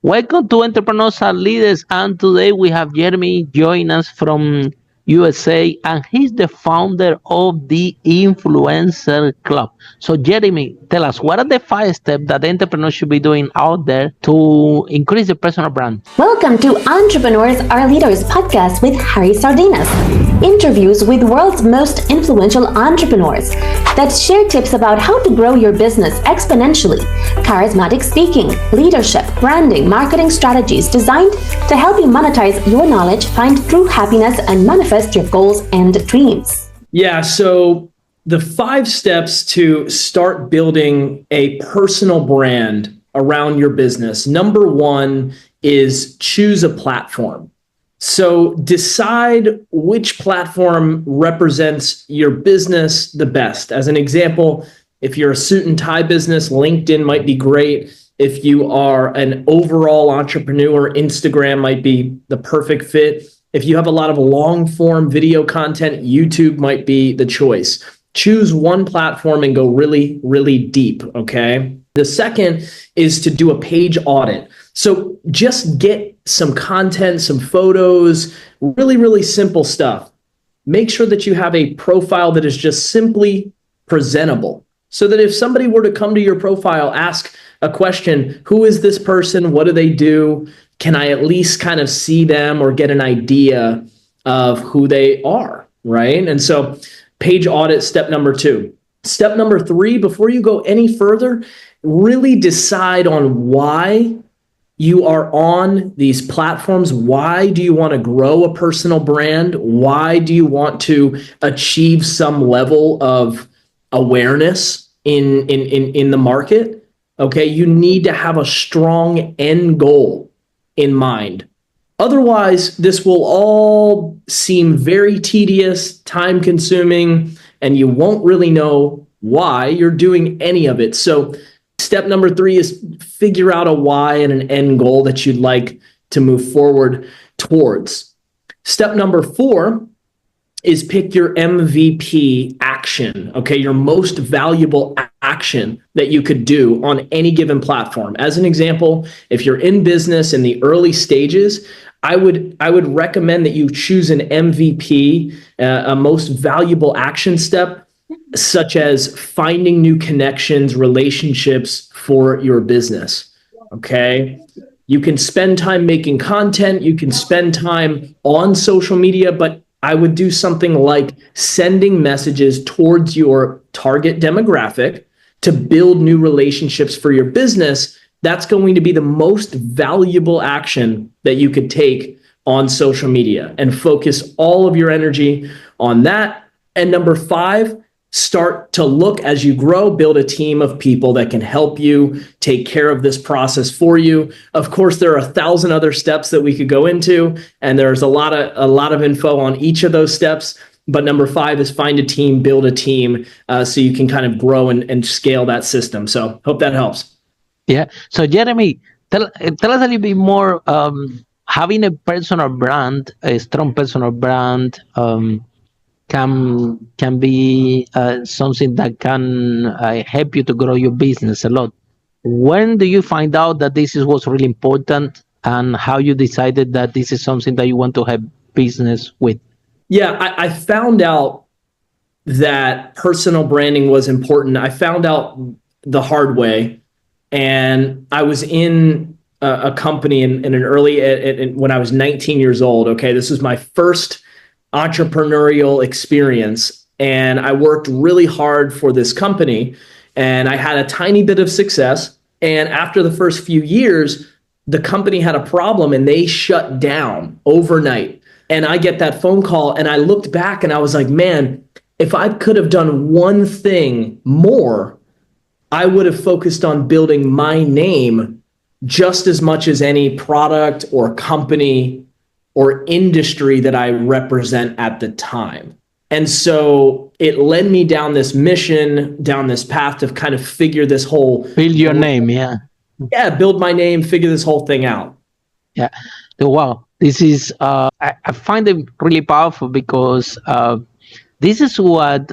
Welcome to Entrepreneurs and Leaders. And today we have Jeremy join us from USA, and he's the founder of the Influencer Club. So, Jeremy, tell us what are the 5 steps that entrepreneurs should be doing out there to increase their personal brand? Welcome to Entrepreneurs Are Leaders podcast with Harry Sardinas. Interviews with world's most influential entrepreneurs that share tips about how to grow your business exponentially. Charismatic speaking, leadership, branding, marketing strategies designed to help you monetize your knowledge, find true happiness, and manifest your goals and dreams. Yeah, so the 5 steps to start building a personal brand around your business. Number 1 is choose a platform. So decide which platform represents your business the best. As an example, if you're a suit and tie business, LinkedIn might be great. If you are an overall entrepreneur, Instagram might be the perfect fit. If you have a lot of long form video content, YouTube might be the choice. Choose one platform and go really, really deep, okay? The second is to do a page audit. So just get some content, some photos, really, really simple stuff. Make sure that you have a profile that is just simply presentable, so that if somebody were to come to your profile, ask a question, who is this person? What do they do? Can I at least kind of see them or get an idea of who they are, right? And so page audit, step number 2. Step number 3, before you go any further, really decide on why you are on these platforms. Why do you want to grow a personal brand? Why do you want to achieve some level of awareness in the market? Okay, you need to have a strong end goal in mind. Otherwise, this will all seem very tedious, time consuming, and you won't really know why you're doing any of it. So step number 3 is figure out a why and an end goal that you'd like to move forward towards. Step number 4 is pick your MVP action, okay? Your most valuable action that you could do on any given platform. As an example, if you're in business in the early stages, I would recommend that you choose an MVP, a most valuable action step, such as finding new connections, relationships for your business, okay? You can spend time making content, you can spend time on social media, but I would do something like sending messages towards your target demographic to build new relationships for your business. That's going to be the most valuable action that you could take on social media, and focus all of your energy on that. And number 5, start to look as you grow, build a team of people that can help you take care of this process for you. Of course, there are 1,000 other steps that we could go into, and there's a lot of info on each of those steps. But number 5 is find a team, build a team, so you can kind of grow and scale that system. So hope that helps. Yeah. So, Jeremy, tell us a little bit more. Having a personal brand, a strong personal brand, can be something that can help you to grow your business a lot. When do you find out that this was really important, and how you decided that this is something that you want to have business with? Yeah, I found out that personal branding was important. I found out the hard way, and I was in a company in an early, when I was 19 years old. Okay, this was my first entrepreneurial experience, and I worked really hard for this company, and I had a tiny bit of success. And after the first few years, the company had a problem and they shut down overnight. And I get that phone call, and I looked back and I was like, man, if I could have done one thing more, I would have focused on building my name just as much as any product or company or industry that I represent at the time. And so it led me down this mission, down this path to kind of figure this whole... Build your name, yeah. Yeah, build my name, figure this whole thing out. Yeah. Wow. This is, I find it really powerful, because this is what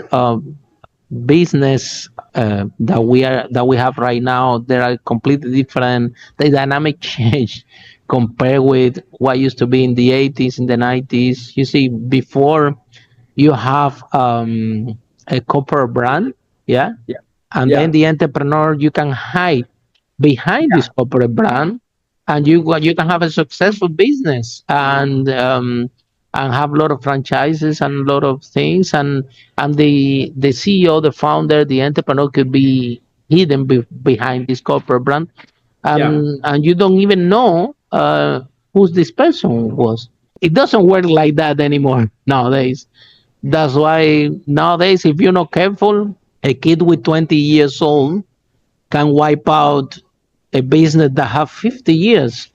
business that we have right now, they are completely different. The dynamic change compared with what used to be in the 80s, in the 90s. You see, before you have a corporate brand, yeah, Yeah. and then Yeah. the entrepreneur, you can hide behind this Yeah. corporate brand, and you can have a successful business and have a lot of franchises and a lot of things, and the CEO, the founder, the entrepreneur could be hidden behind this corporate brand, Yeah. and you don't even know who this person was. It doesn't work like that anymore nowadays. That's why nowadays, if you're not careful, a kid with 20 years old can wipe out a business that have 50 years,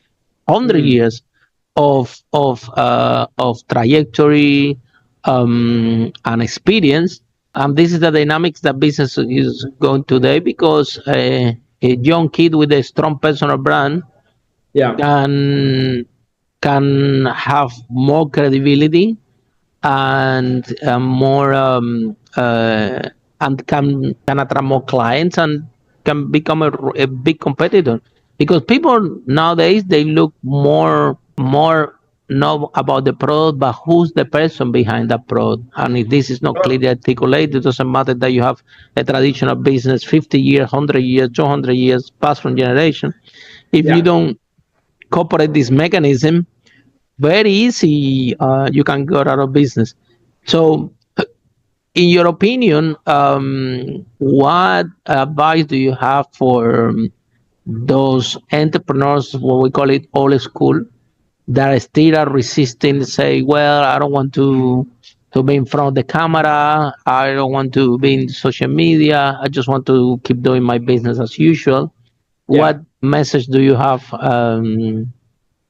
100 Mm. years of trajectory and experience. And this is the dynamics that business is going today, because a young kid with a strong personal brand Yeah. can have more credibility and more and can attract more clients and can become a big competitor, because people nowadays they look more not about the product but who's the person behind that product. And if this is not clearly articulated, it doesn't matter that you have a traditional business 50 years, 100 years, 200 years passed from generation. If you Yeah. don't incorporate this mechanism, very easy you can go out of business. So, in your opinion, what advice do you have for those entrepreneurs, what we call it old school, that still are resisting, say, well, I don't want to be in front of the camera, I don't want to be in social media, I just want to keep doing my business as usual. Yeah. What message do you have?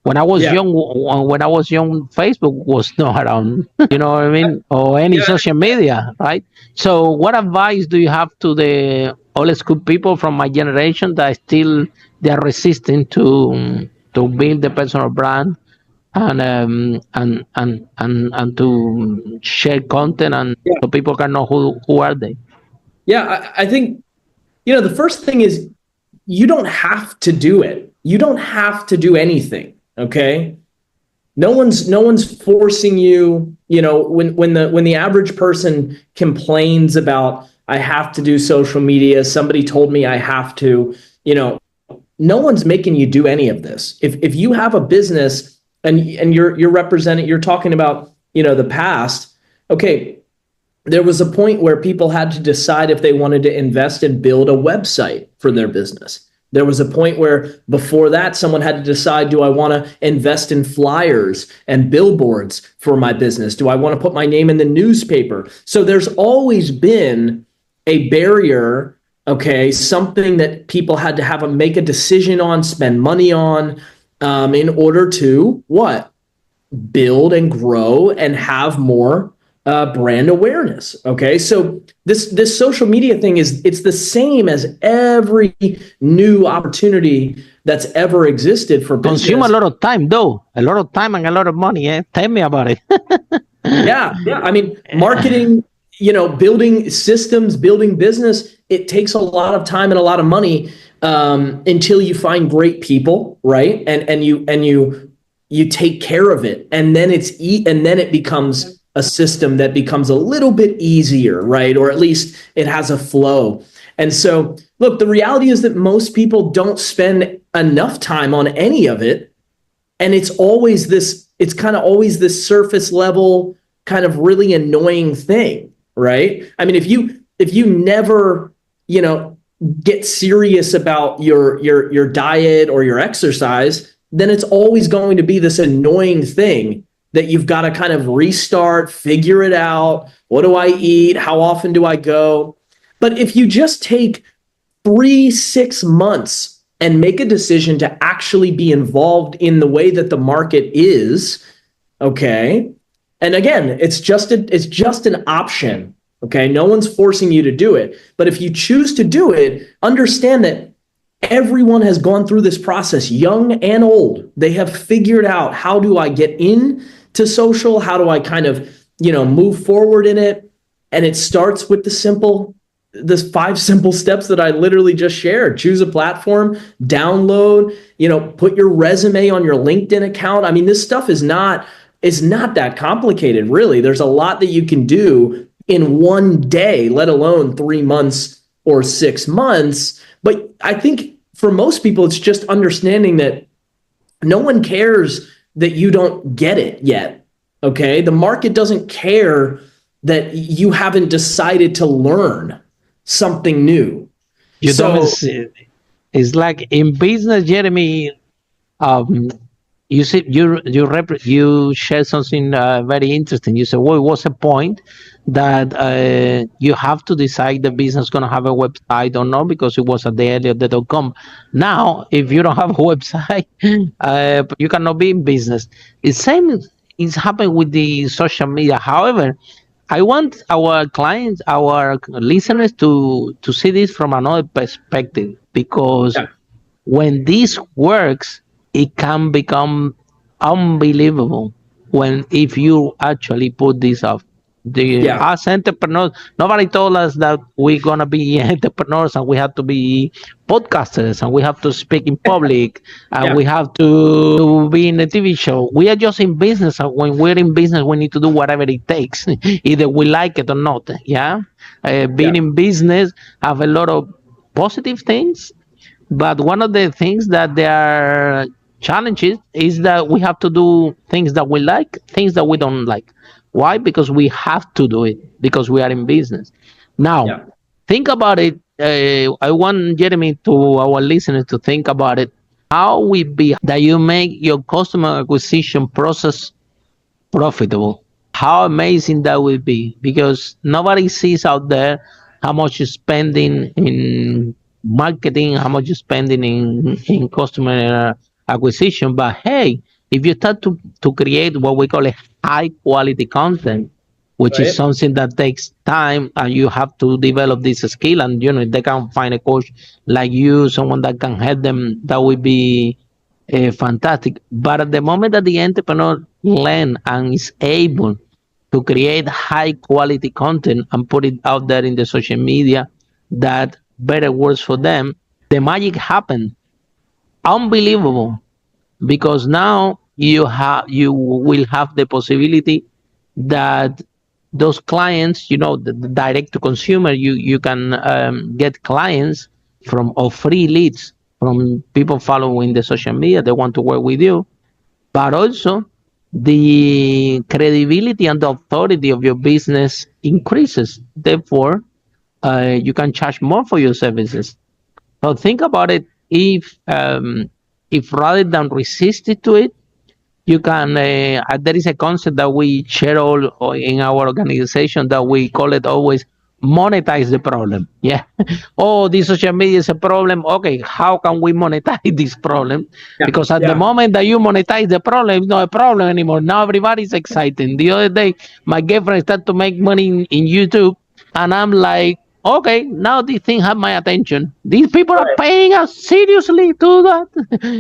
When I was Yeah. young, Facebook was not around. You know what I mean? Or any Yeah. social media, right? So, what advice do you have to the old school people from my generation that still they are resisting to build the personal brand and to share content and Yeah. so people can know who are they? Yeah. I think, the first thing is you don't have to do it. You don't have to do anything. Okay. No one's forcing you. When the average person complains about, I have to do social media, somebody told me I have to, no one's making you do any of this. If you have a business and you're representing, you're talking about, the past. Okay, there was a point where people had to decide if they wanted to invest and build a website for their business. There was a point where before that, someone had to decide, do I want to invest in flyers and billboards for my business? Do I want to put my name in the newspaper? So there's always been a barrier, okay, something that people had to make a decision on, spend money on, in order to what? Build and grow and have more brand awareness. Okay, so this social media thing it's the same as every new opportunity that's ever existed for Consume a business. lot of time, though, a lot of time and a lot of money. Tell me about it. Yeah. I mean, marketing, building systems, building business, it takes a lot of time and a lot of money until you find great people, right? And you take care of it, and then and then it becomes a system that becomes a little bit easier, right? Or at least it has a flow. And so, look, the reality is that most people don't spend enough time on any of it. And it's kind of always this surface level, kind of really annoying thing, right? I mean, if you never, get serious about your diet or your exercise, then it's always going to be this annoying thing that you've got to kind of restart, figure it out. What do I eat? How often do I go? But if you just take 3-6 months and make a decision to actually be involved in the way that the market is, okay? And again, it's just an option, okay? No one's forcing you to do it. But if you choose to do it, understand that everyone has gone through this process, young and old. They have figured out, how do I get into social? How do I kind of, move forward in it? And it starts with the simple, the 5 simple steps that I literally just shared. Choose a platform, download, put your resume on your LinkedIn account. I mean, this stuff is not that complicated, really. There's a lot that you can do in one day, let alone 3 months or 6 months. But I think for most people, it's just understanding that no one cares that you don't get it yet. Okay. The market doesn't care that you haven't decided to learn something new. You So don't see, it's like in business, Jeremy. Um, you see, you share something very interesting. You said, "Well, what's the point that you have to decide the business going to have a website or not because it was at the earlier .com." Now, if you don't have a website, you cannot be in business. The same is happening with the social media. However, I want our clients, our listeners to see this from another perspective because yeah, when this works, it can become unbelievable when if you actually put this up. The yeah, us entrepreneurs, nobody told us that we're gonna be entrepreneurs and we have to be podcasters and we have to speak in public and yeah, we have to be in a TV show. We are just in business, and when we're in business, we need to do whatever it takes, either we like it or not. Yeah, yeah, being in business have a lot of positive things, but one of the things that there are challenges is that we have to do things that we like, things that we don't like. Why? Because we have to do it because we are in business. Now, yeah. think about it. I want Jeremy to our listeners to think about it. How we be that you make your customer acquisition process profitable. How amazing that would be because nobody sees out there how much you're spending in marketing, how much you're spending in customer acquisition. But hey, if you start to create what we call a high quality content, which is Right. something that takes time and you have to develop this skill, and they can find a coach like you, someone that can help them, that would be fantastic. But at the moment that the entrepreneur learn and is able to create high quality content and put it out there in the social media that better works for them, the magic happens. Unbelievable, because now you will have the possibility that those clients, the direct to consumer, you can get clients from or free leads from people following the social media. They want to work with you, but also the credibility and the authority of your business increases. Therefore, you can charge more for your services. So think about it. If rather than resist it to it, you can. There is a concept that we share all in our organization that we call it always monetize the problem. Yeah. Oh, this social media is a problem. Okay, how can we monetize this problem? Yeah, Because at the yeah. moment that you monetize the problem, it's not a problem anymore. Now everybody's excited. The other day, my girlfriend started to make money in YouTube, and I'm like, okay, now these things have my attention. These people are Right. paying us seriously to that.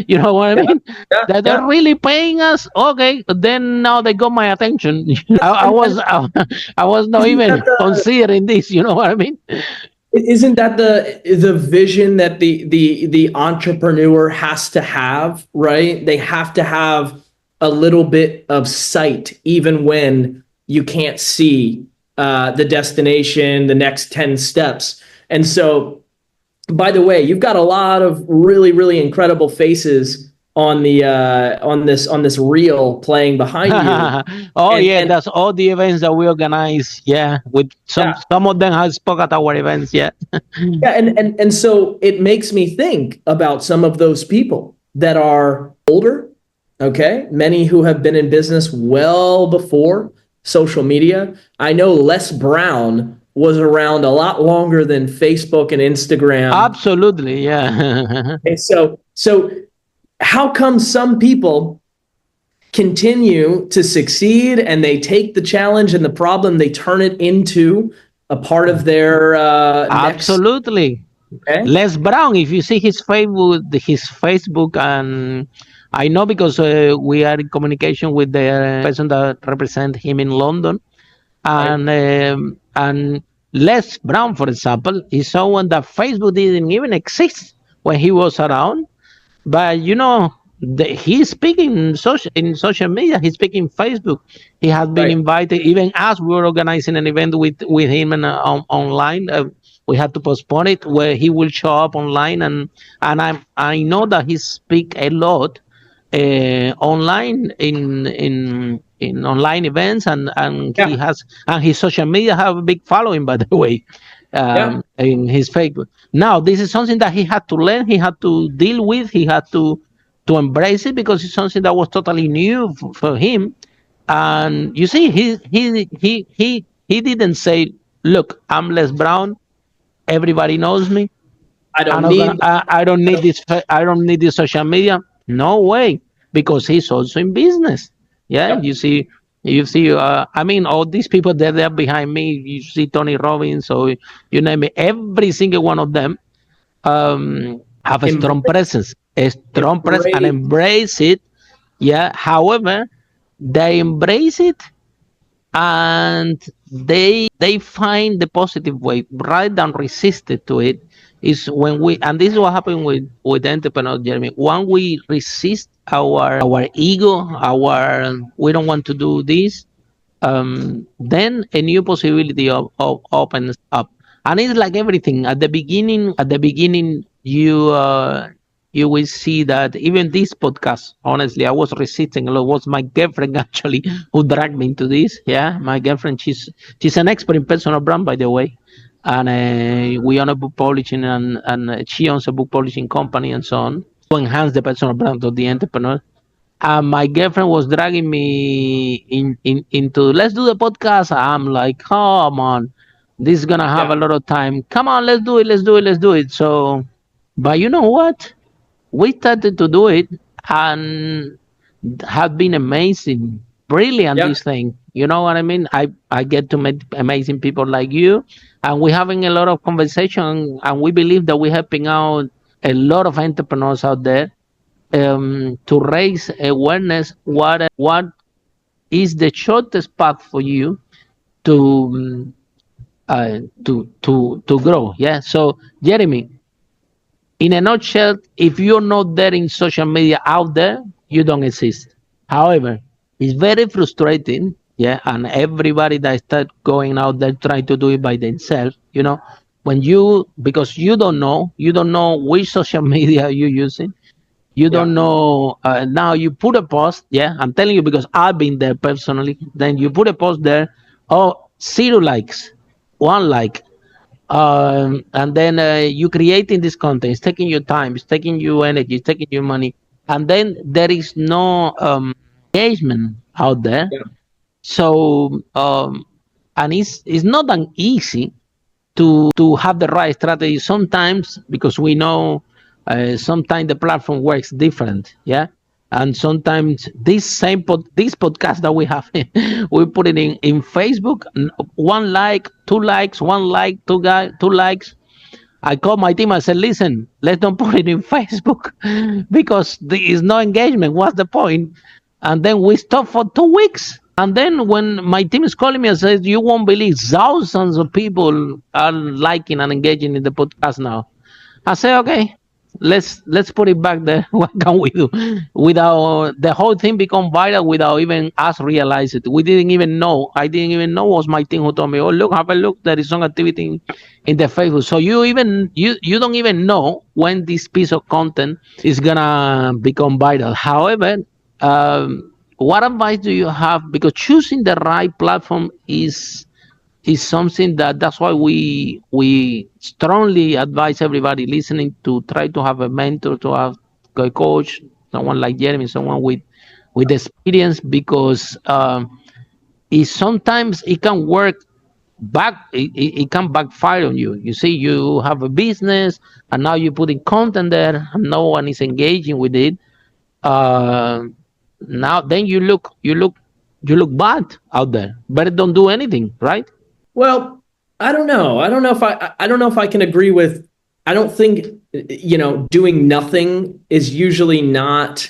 You know what I Yeah, mean? yeah, That they're yeah. really paying us. Okay, then now they got my attention. I was not Isn't that even considering this. You know what I mean? isn't that the vision that the entrepreneur has to have, right? They have to have a little bit of sight, even when you can't see the destination, the next 10 steps. And so, by the way, you've got a lot of really, really incredible faces on the on this reel playing behind you. Oh yeah, And that's all the events that we organize. Yeah, with yeah, some of them have spoke at our events. Yeah. yeah, and so it makes me think about some of those people that are older, okay? Many who have been in business well before social media. I know Les Brown was around a lot longer than Facebook and Instagram. Absolutely, yeah. And so how come some people continue to succeed and they take the challenge and the problem, they turn it into a part of their next, Absolutely. okay? Les Brown, if you see his Facebook, and I know because we are in communication with the person that represent him in London, Right. and Les Brown, for example, is someone that Facebook didn't even exist when he was around. But he's speaking in social media. He's speaking Facebook. He has been Right. invited. Even us, we were organizing an event with him and online. We had to postpone it where he will show up online, and I know that he speak a lot online in online events, and he Yeah. has, and his social media have a big following, by the way, Yeah. in his Facebook. Now this is something that he had to learn, he had to deal with, he had to embrace it, because it's something that was totally new for him. And you see, he didn't say, look, I'm Les Brown, everybody knows me, I I'm don't not gonna. need. I don't I need don't, this. I don't need this social media. No way, because he's also in business. Yeah, yep. you see. You see. I mean, all these people that they're behind me. You see Tony Robbins, or you name it. Every single one of them have a strong Embrace. presence, and Embrace. embrace it. Yeah. However, they embrace it, and they find the positive way rather than resisted to it. Is when we, and this is what happened with entrepreneur Jeremy, when we resist our ego, our we don't want to do this, then a new possibility of opens up. And it's like everything at the beginning, you will see that even this podcast, honestly, I was resisting a lot. It was my girlfriend actually who dragged me into this. Yeah, my girlfriend, she's an expert in personal brand, by the way. And we own a book publishing, and she owns a book publishing company and so on, to enhance the personal brand of the entrepreneur. My girlfriend was dragging me into, let's do the podcast. I'm like, come on, this is gonna have a Yeah. lot of time. Come on, let's do it, let's do it, let's do it. So, but you know what? We started to do it, and have been amazing, brilliant. Yeah. This thing, you know what I mean? I get to meet amazing people like you, and we're having a lot of conversation, and we believe that we're helping out a lot of entrepreneurs out there, to raise awareness what is the shortest path for you to to grow. Yeah. So Jeremy, in a nutshell, if you're not there in social media out there, you don't exist. However, it's very frustrating. Yeah, and everybody that start going out there trying to do it by themselves, when because you don't know which social media you're using. You Yeah. don't know. Now you put a post. Yeah, I'm telling you because I've been there personally. Then you put a post there. Oh, 0 likes, 1 like, and then you creating this content. It's taking your time. It's taking your energy. It's taking your money. And then there is no engagement out there. Yeah. So and it's not that easy to have the right strategy sometimes, because we know sometimes the platform works different. Yeah. And sometimes this podcast that we have, we put it in Facebook. 1 like, 2 likes, 1 like, two likes. I called my team. I said, listen, let's don't put it in Facebook because there is no engagement. What's the point? And then we stopped for 2 weeks. And then when my team is calling me and says, you won't believe, thousands of people are liking and engaging in the podcast now. I say, okay, let's put it back there. What can we do? Without the whole thing become viral without even us realize it. We didn't even know. I didn't even know. It was my team who told me, oh look, have a look. There is some activity in the Facebook. So you don't even know when this piece of content is gonna become viral. However, what advice do you have? Because choosing the right platform is something that's why we strongly advise everybody listening to try to have a mentor, to have a coach, someone like Jeremy, someone with experience, because it sometimes it can work it can backfire on you. You see, you have a business and now you're putting content there and no one is engaging with it. uh, Now then you look bad out there. Better don't do anything, right? Well, I don't know. I don't know if I can agree with. I don't think doing nothing is usually not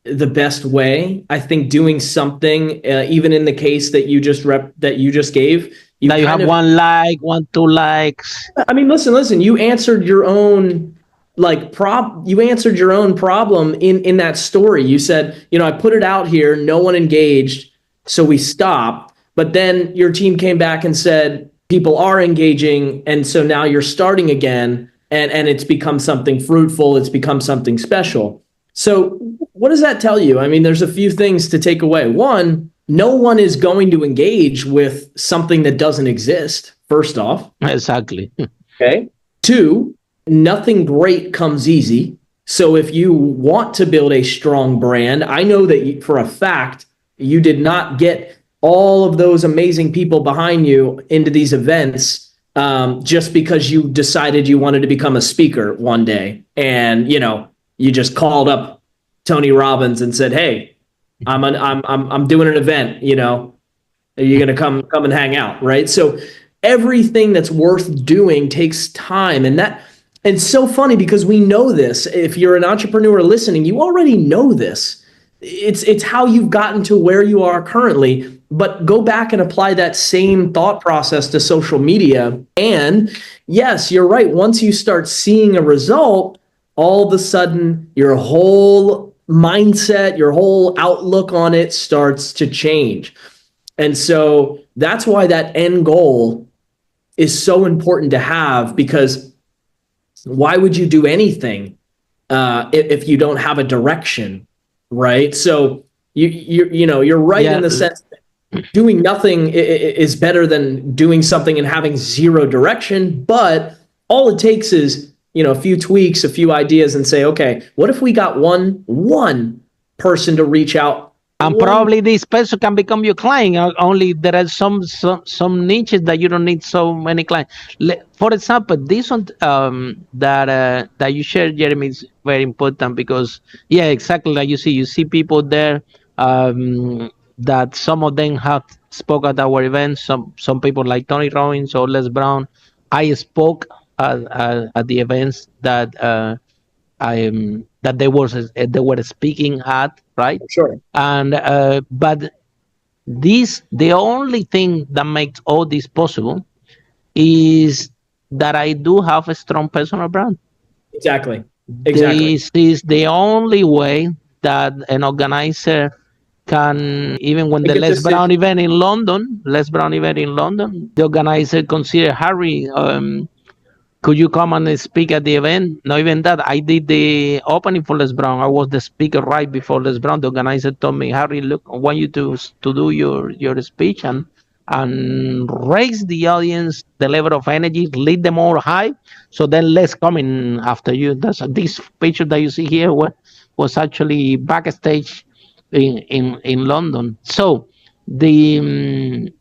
the best way. I think doing something, even in the case that you just gave, that you have one like, 1, 2 likes. I mean, listen, you answered your own you answered your own problem in that story. You said, I put it out here, no one engaged, so we stopped. But then your team came back and said people are engaging, and so now you're starting again, and it's become something fruitful, it's become something special. So what does that tell you? I mean, there's a few things to take away. One, no one is going to engage with something that doesn't exist, first off. Exactly. Okay. Two, nothing great comes easy. So if you want to build a strong brand, I know that for a fact, you did not get all of those amazing people behind you into these events just because you decided you wanted to become a speaker one day. And, you just called up Tony Robbins and said, "Hey, I'm doing an event, are you going to come and hang out?" Right. So everything that's worth doing takes time. And it's so funny because we know this. If you're an entrepreneur listening, you already know this. It's how you've gotten to where you are currently. But go back and apply that same thought process to social media. And yes, you're right. Once you start seeing a result, all of a sudden your whole mindset, your whole outlook on it starts to change. And so that's why that end goal is so important to have, because why would you do anything if you don't have a direction, right? So you're right in the sense that doing nothing is better than doing something and having zero direction. But all it takes is a few tweaks, a few ideas, and say, okay, what if we got one person to reach out? And probably this person can become your client. Only there are some niches that you don't need so many clients. For example, this one that you shared, Jeremy, is very important because, yeah, exactly like you see people there that some of them have spoke at our events. Some people like Tony Robbins or Les Brown. I spoke at the events that that they were speaking at, right? Sure. And but the only thing that makes all this possible is that I do have a strong personal brand. Exactly. This is the only way that an organizer can, even when the Les Brown event in London, the organizer considered, Harry, could you come and speak at the event? Not even that. I did the opening for Les Brown. I was the speaker right before Les Brown. The organizer told me, Harry, look, I want you to do your speech and raise the audience, the level of energy, lead them all high. So then let's come in after you. This picture that you see here was actually backstage in London. So the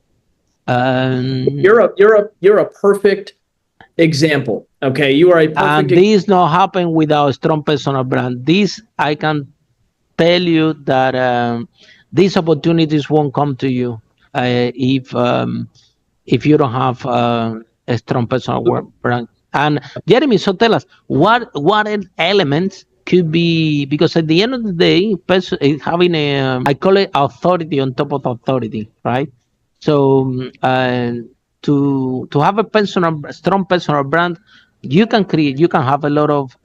you're a perfect example. Okay, you are a perfect. And this not happen without a strong personal brand. This I can tell you that these opportunities won't come to you if you don't have a strong personal brand. And Jeremy, so tell us what elements could be, because at the end of the day, having I call it authority on top of authority, right? So to have a strong personal brand, you can have a lot of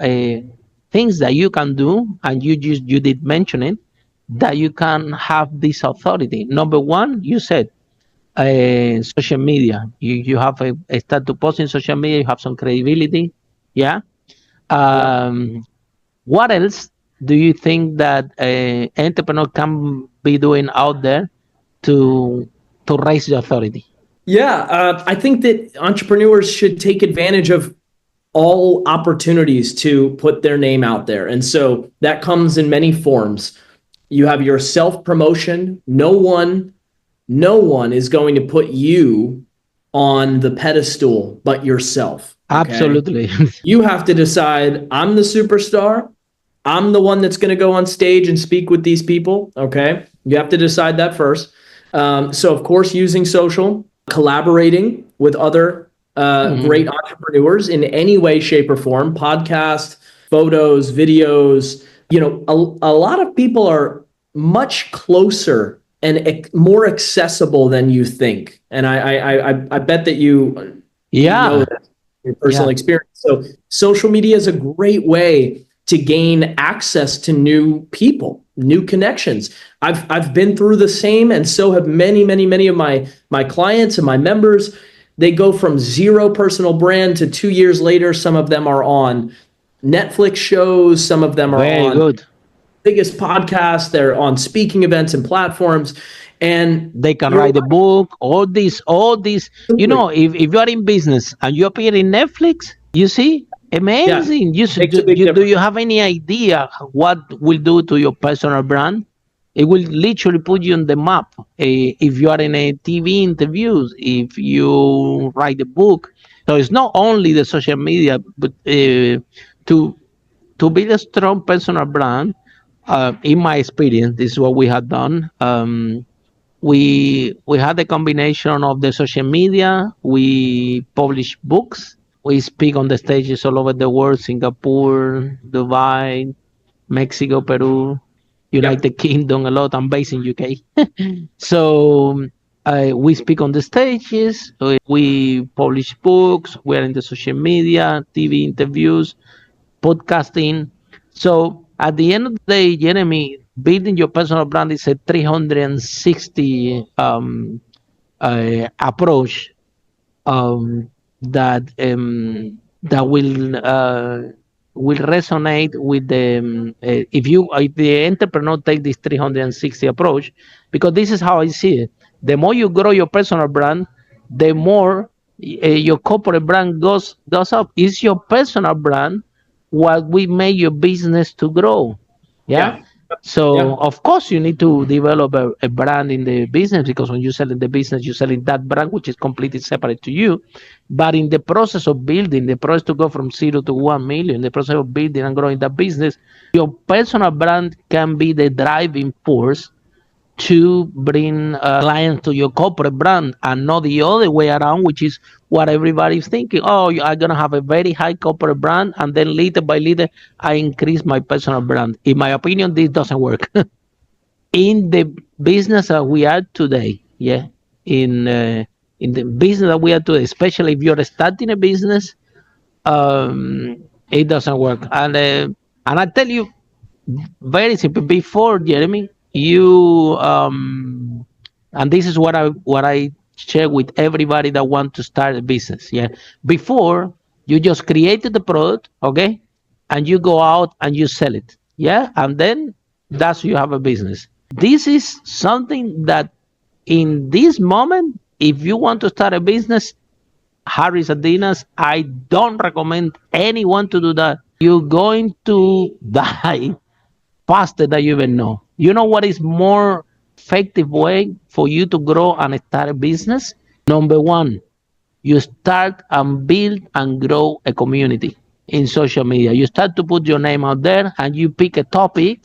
things that you can do, and you did mention it, that you can have this authority. Number one, you said social media. You have a start to post in social media. You have some credibility. Yeah. What else do you think that an entrepreneur can be doing out there to raise the authority? Yeah, I think that entrepreneurs should take advantage of all opportunities to put their name out there. And so that comes in many forms. You have your self-promotion. No one is going to put you on the pedestal but yourself. Okay? Absolutely. You have to decide, I'm the superstar. I'm the one that's going to go on stage and speak with these people. Okay. You have to decide that first. So of course, using social, collaborating with other great entrepreneurs in any way, shape, or form, podcast, photos, videos. A lot of people are much closer and more accessible than you think. And I bet that you know Yeah, that your personal yeah. experience. So social media is a great way to gain access to new people, new connections. I've been through the same, and so have many of my clients and my members. They go from zero personal brand to 2 years later. Some of them are on Netflix shows. Some of them are Very on good. biggest podcasts. They're on speaking events and platforms. And They can you're write a book, all these. right. If you are in business and you appear in Netflix, you see, Yeah, amazing. makes a big Do difference. you have any idea what will do to your personal brand? It will literally put you on the map. If you are in a TV interviews, if you write a book, so it's not only the social media, but to build a strong personal brand. In my experience, this is what we have done. We had a combination of the social media. We publish books. We speak on the stages all over the world: Singapore, Dubai, Mexico, Peru, Yep. United Kingdom a lot. I'm based in UK. So we speak on the stages. We publish books. We're in the social media, TV interviews, podcasting. So at the end of the day, Jeremy, building your personal brand is a 360 approach that will resonate with the if the entrepreneur take this 360 approach, because this is how I see it. The more you grow your personal brand, the more your corporate brand goes up. It's your personal brand what we make your business to grow. Yeah. Yeah. So Yeah. of course you need to develop a brand in the business, because when you sell in the business, you're selling that brand which is completely separate to you. But in the process of building, the process to go from 0 to 1 million, the process of building and growing that business, your personal brand can be the driving force to bring clients to your corporate brand, and not the other way around, which is what everybody's thinking. Oh, I'm going to have a very high corporate brand, and then little by little, I increase my personal brand. In my opinion, this doesn't work. In the business that we are today, yeah, in the business that we are today, especially if you're starting a business, it doesn't work. And I tell you, very simple. Before, Jeremy, you and this is what I share with everybody that want to start a business. Yeah. Before, you just created the product, okay, and you go out and you sell it. Yeah, and then that's you have a business. This is something that in this moment, if you want to start a business, Harry Sardinas, I don't recommend anyone to do that. You're going to die faster than you even know. You know what is more effective way for you to grow and start a business? Number one, you start and build and grow a community in social media. You start to put your name out there and you pick a topic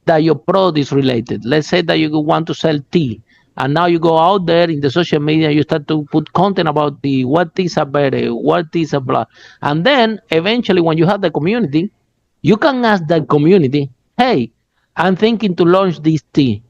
that your product is related. Let's say that you want to sell tea, and now you go out there in the social media, you start to put content about tea, what teas are better, what teas are blah. And then eventually, when you have the community, you can ask that community, hey, I'm thinking to launch this tea.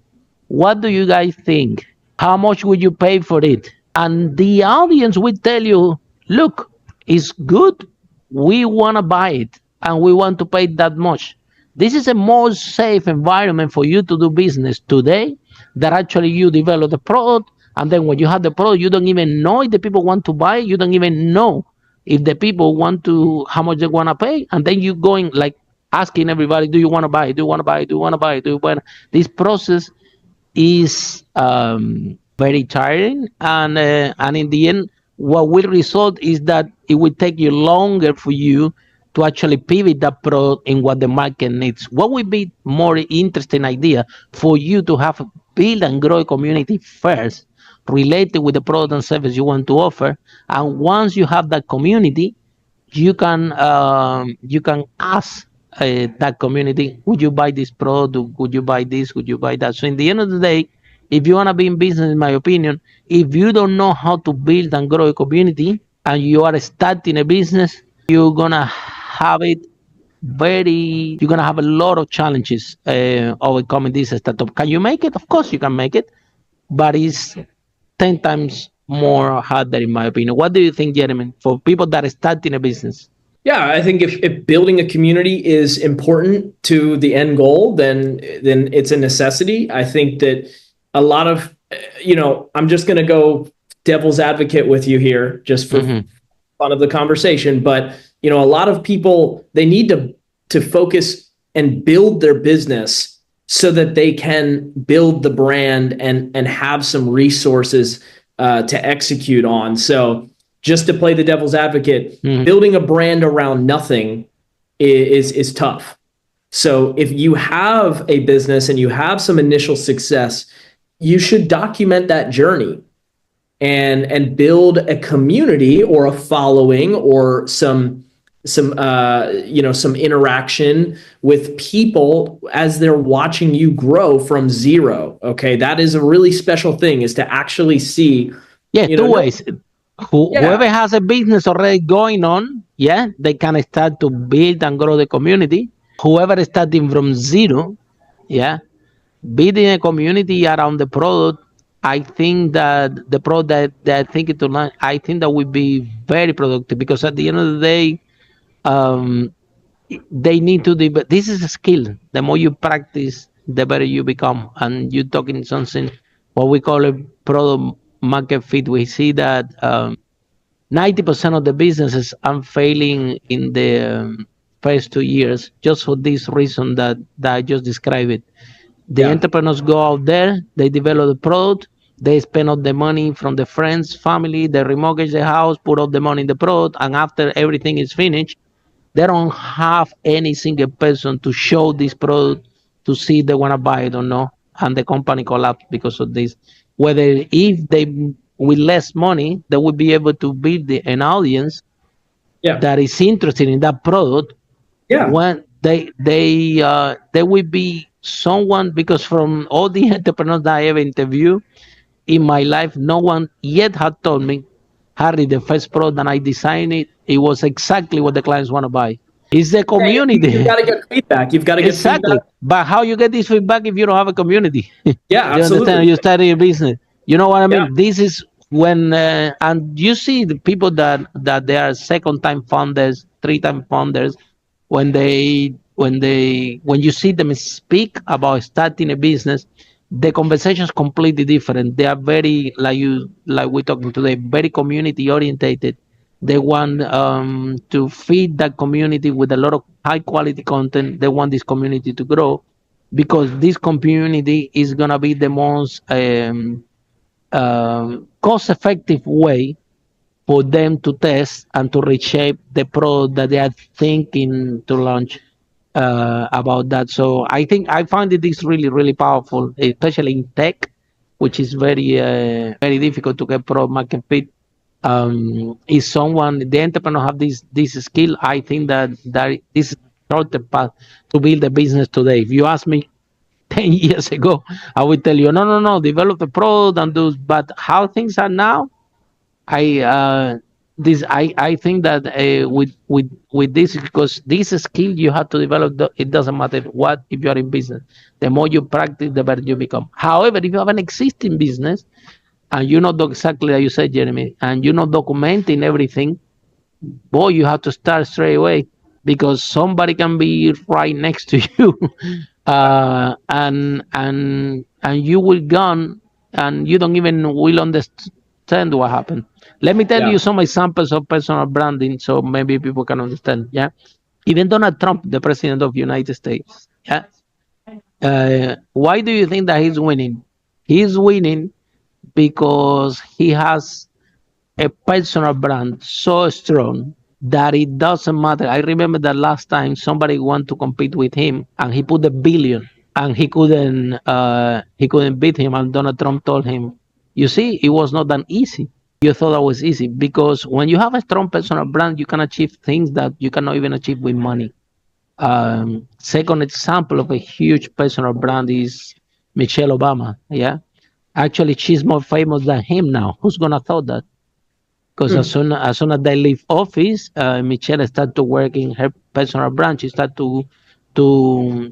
What do you guys think? How much would you pay for it? And the audience will tell you, look, it's good. We want to buy it and we want to pay that much. This is a more safe environment for you to do business today, that actually you develop the product. And then when you have the product, you don't even know if the people want to buy it. You don't even know if the people want to, how much they want to pay. And then you going like asking everybody, do you want to buy it? Do you want to buy it? Do you want to buy it? Do you want? This process is very tiring, and in the end, what will result is that it will take you longer for you to actually pivot that product in what the market needs. What would be more interesting idea for you to have build and grow a community first, related with the product and service you want to offer, and once you have that community, you can ask that community, would you buy this product? Would you buy this? Would you buy that? So in the end of the day, if you want to be in business, in my opinion, if you don't know how to build and grow a community and you are starting a business, you're gonna have it you're gonna have a lot of challenges overcoming this startup. Can you make it? Of course you can make it, but it's 10 times more harder in my opinion. What do you think, Jeremy, for people that are starting a business? Yeah, I think if building a community is important to the end goal, then it's a necessity. I think that a lot of, I'm just going to go devil's advocate with you here, just for fun of the conversation. But a lot of people, they need to focus and build their business so that they can build the brand and have some resources to execute on. So just to play the devil's advocate, building a brand around nothing is tough. So if you have a business and you have some initial success, you should document that journey and build a community or a following or some interaction with people as they're watching you grow from zero. Okay, that is a really special thing, is to actually see. Yeah, two ways. Whoever has a business already going on, they can start to build and grow the community. Whoever is starting from zero, building a community around the product, I think that the product that they're thinking to launch, I think that will be very productive, because at the end of the day, they need to do, but this is a skill. The more you practice, the better you become. And you're talking something, what we call a product market fit. We see that 90% of the businesses are failing in the first 2 years, just for this reason that I just described it. The entrepreneurs go out there, they develop the product, they spend all the money from the friends, family, they remortgage the house, put all the money in the product, and after everything is finished, they don't have any single person to show this product to see if they want to buy it or not, and the company collapsed because of this. Whether if they with less money, they will be able to build an audience that is interested in that product. When they will be someone, because from all the entrepreneurs that I ever interviewed in my life, no one yet had told me, Harry, the first product that I designed it was exactly what the clients want to buy. It's the community. You've got to get feedback. You've got to get feedback. But how you get this feedback if you don't have a community? Yeah, you absolutely. understand? You starting a business. You know what I mean? This is when, and you see the people that they are second-time founders, three-time founders, when you see them speak about starting a business, the conversation is completely different. They are very, like we're talking today, very community orientated. They want to feed that community with a lot of high quality content. They want this community to grow, because this community is gonna be the most cost effective way for them to test and to reshape the product that they are thinking to launch about that. So I think I find it is really, really powerful, especially in tech, which is very difficult to get product market fit. Is someone, the entrepreneur have this skill? I think that this is not the path to build a business today. If you ask me 10 years ago, I would tell you, no, develop a product and do. But how things are now, I think that with this, because this skill you have to develop, it doesn't matter what, if you are in business, the more you practice, the better you become. However, if you have an existing business and you know exactly like you said, Jeremy, and you know documenting everything, boy, you have to start straight away, because somebody can be right next to you, and you will gone, and you don't even will understand what happened. Let me tell you some examples of personal branding, so maybe people can understand. Yeah, even Donald Trump, the president of the United States. Yeah, why do you think that he's winning? He's winning because he has a personal brand so strong that it doesn't matter. I remember that last time somebody wanted to compete with him, and he put $1 billion, and he couldn't beat him. And Donald Trump told him, "You see, it was not that easy. You thought that was easy, because when you have a strong personal brand, you can achieve things that you cannot even achieve with money." Second example of a huge personal brand is Michelle Obama. Yeah, actually, she's more famous than him now. Who's gonna thought that? because as soon as they leave office, Michelle start to work in her personal brand. She start to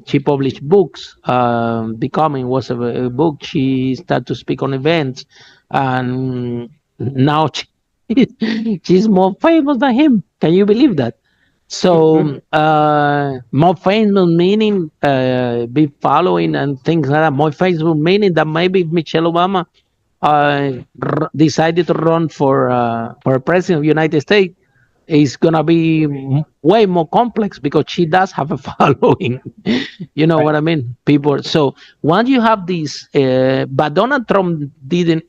she published books. Becoming was a book. She start to speak on events, and now she's more famous than him. Can you believe that? So more famous meaning be following and things like that. More famous meaning that maybe Michelle Obama decided to run for president of the United States is gonna be way more complex because she does have a following. You know Right. what I mean? People. So once you have this, but Donald Trump didn't.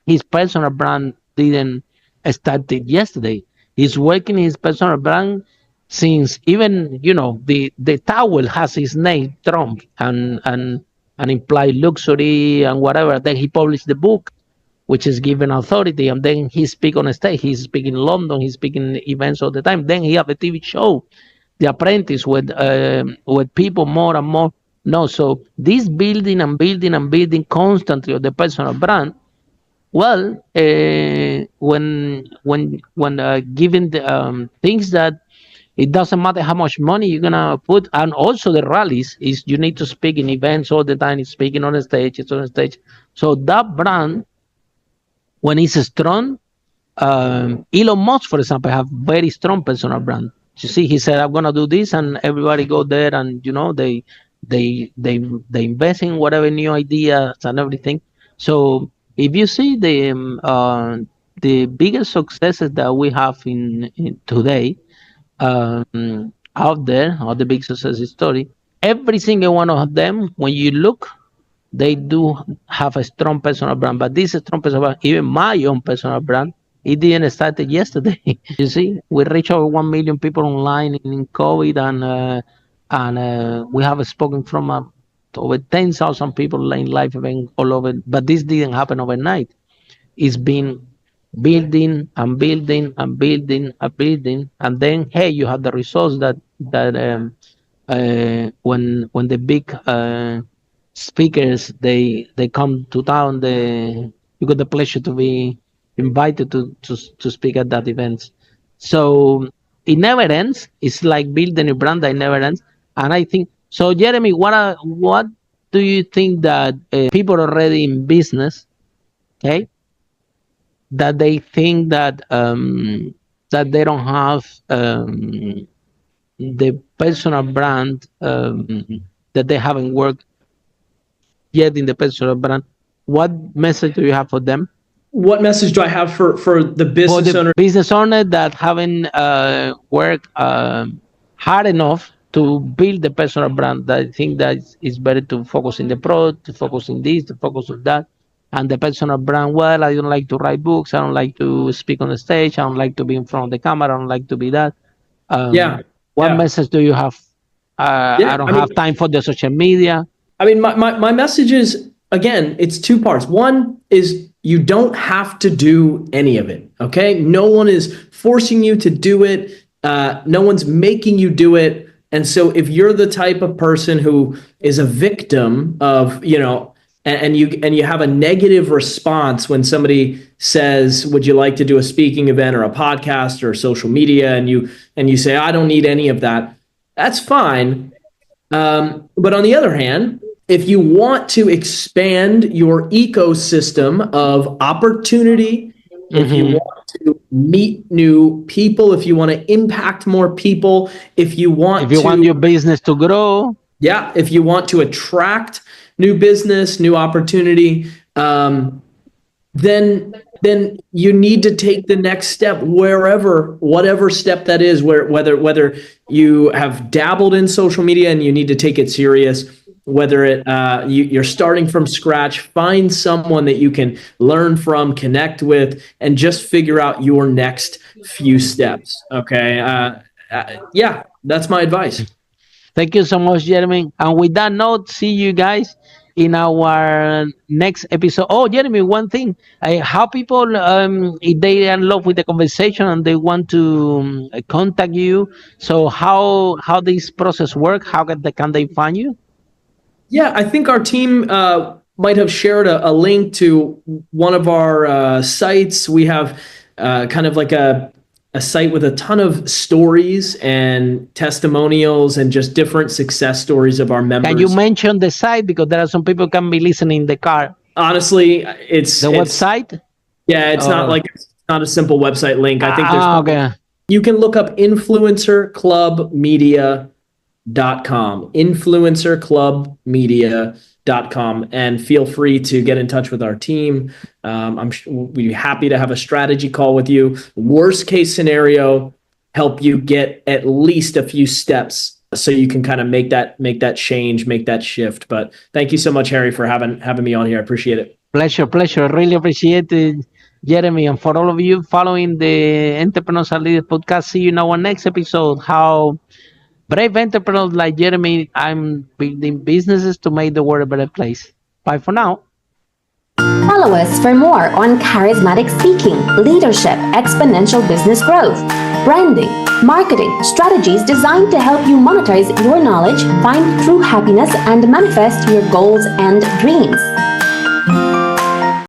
His personal brand didn't start it yesterday. He's working his personal brand since even the towel has his name Trump and implied luxury and whatever. Then he published the book, which is given authority, and then he speak on a stage. He's speaking in London. He's speaking events all the time. Then he have a TV show, The Apprentice, with people more and more. No, so this building and building and building constantly of the personal brand. Well, when given the things that it doesn't matter how much money you're gonna put, and also the rallies is you need to speak in events all the time. It's speaking on the stage. It's on the stage. So that brand, when it's strong, Elon Musk, for example, have very strong personal brand. You see, he said, "I'm gonna do this," and everybody go there, and they invest in whatever new ideas and everything. So if you see the biggest successes that we have in today out there, or the big success story, every single one of them, when you look, they do have a strong personal brand. But this strong personal brand, even my own personal brand, it didn't start yesterday. You see, we reach over 1 million people online in COVID, and we have spoken from over 10,000 people in live event all over. But this didn't happen overnight. It's been building and building and building and building, and then hey, you have the results that when the big speakers they come to town. You got the pleasure to be invited to speak at that event. So it never ends. It's like building a brand that never ends. And I think so. Jeremy, what do you think that people already in business, okay, that they think that they don't have the personal brand, that they haven't worked yet in the personal brand? What message do you have for them? What message do I have for the For business the owner? business owner that haven't worked hard enough to build the personal brand, that I think that it's better to focus in the product, to focus in this, to focus on that. And the personal brand, well, I don't like to write books. I don't like to speak on the stage. I don't like to be in front of the camera. I don't like to be that. Yeah, What yeah, message do you have? I yeah. don't have time for the social media. I mean, my message is, again, it's two parts. One is you don't have to do any of it. Okay. No one is forcing you to do it. No one's making you do it. And so if you're the type of person who is a victim of, and you have a negative response when somebody says, would you like to do a speaking event or a podcast or social media? And you say, I don't need any of that. That's fine. But on the other hand, if you want to expand your ecosystem of opportunity, if you want to meet new people, if you want to impact more people, if you want your business to grow, if you want to attract new business, new opportunity, then you need to take the next step, whatever step that is, whether you have dabbled in social media and you need to take it serious, whether you're starting from scratch, find someone that you can learn from, connect with, and just figure out your next few steps. Okay. That's my advice. Thank you so much, Jeremy. And with that note, see you guys in our next episode. Oh, Jeremy, one thing: how people, if they are in love with the conversation and they want to contact you, so how this process work? How can they find you? Yeah, I think our team might have shared a link to one of our sites. We have kind of like a site with a ton of stories and testimonials and just different success stories of our members. Can you mention the site, because there are some people can be listening in the car? Honestly, it's the website. Yeah, it's not a simple website link. I think there's okay. You can look up influencerclubmedia.com, influencerclubmedia.com, and feel free to get in touch with our team. We'd be happy to have a strategy call with you. Worst case scenario, help you get at least a few steps so you can kind of make that change, make that shift. But thank you so much, Harry, for having me on here. I appreciate it. Pleasure. Really appreciate it, Jeremy. And for all of you following the Entrepreneurs Are Leaders podcast, see you in our next episode. How brave entrepreneurs like Jeremy, I'm building businesses to make the world a better place. Bye for now. Follow us for more on charismatic speaking, leadership, exponential business growth, branding, marketing, strategies designed to help you monetize your knowledge, find true happiness, and manifest your goals and dreams.